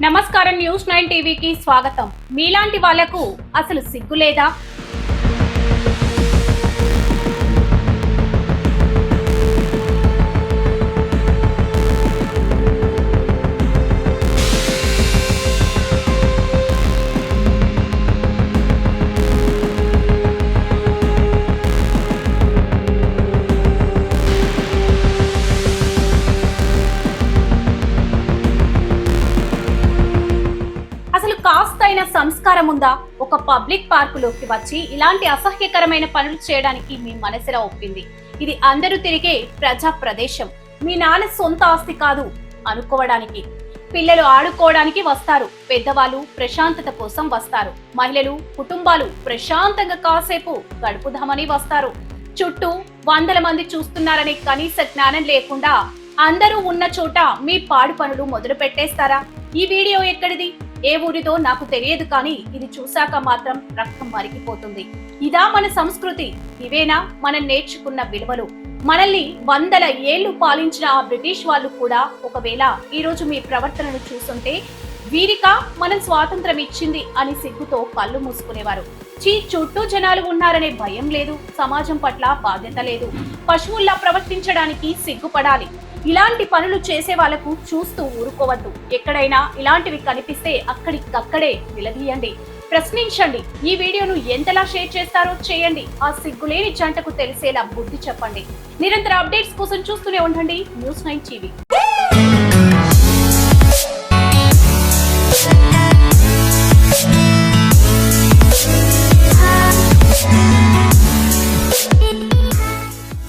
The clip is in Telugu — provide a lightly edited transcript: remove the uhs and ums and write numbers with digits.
నమస్కారం, న్యూస్ 9 టీవీకి స్వాగతం. మీలాంటి వాళ్లకు అసలు సిగ్గు లేదా? అసలు కాస్తైన సంస్కారం ఉందా? ఒక పబ్లిక్ పార్కులోకి వచ్చి ఇలాంటి అసహ్యకరమైన పనులు చేయడానికి మీ మనసులా ఒప్పింది? ఇది అందరూ తిరిగే ప్రజా ప్రదేశం. మీ నాన్న సొంత ఆస్తి కాదు అనుకోవడానికి. పిల్లలు ఆడుకోవడానికి వస్తారు, పెద్దవాళ్ళు ప్రశాంతత కోసం వస్తారు, మహిళలు కుటుంబాలు ప్రశాంతంగా కాసేపు గడుపుదామని వస్తారు. చుట్టూ వందల మంది చూస్తున్నారనే కనీస జ్ఞానం లేకుండా అందరూ ఉన్న చోట మీ పాడు పనులు మొదలు పెట్టేస్తారా? ఈ వీడియో ఎక్కడిది, ఏ ఊరిదో నాకు తెలియదు, కానీ ఇది చూశాక మాత్రం రక్తం మరిగిపోతుంది. ఇదా మన సంస్కృతి? ఇవేనా మనం నేర్చుకున్న విలువలు? మనల్ని వందల ఏళ్లు పాలించిన ఆ బ్రిటిష్ వాళ్ళు కూడా ఒకవేళ ఈ రోజు మీ ప్రవర్తనను చూస్తుంటే వీరికా మనం స్వాతంత్రం ఇచ్చింది అని సిగ్గుతో కళ్ళు మూసుకునేవారు. చుట్టూ జనాలు ఉన్నారనే భయం లేదు, సమాజం పట్ల బాధ్యత లేదు, పశువుల్లా ప్రవర్తించడానికి సిగ్గుపడాలి. ఇలాంటి పనులు చేసే వాళ్లకు చూస్తూ ఊరుకోవద్దు. ఎక్కడైనా ఇలాంటివి కనిపిస్తే అక్కడికక్కడే నిలదీయండి, ప్రశ్నించండి. ఈ వీడియోను ఎంతలా షేర్ చేస్తారో చేయండి. ఆ సిగ్గులేని జంటకు తెలిసేలా బుద్ధి చెప్పండి. నిరంతర అప్డేట్స్ కోసం చూస్తూనే ఉండండి న్యూస్ 9 టీవీ.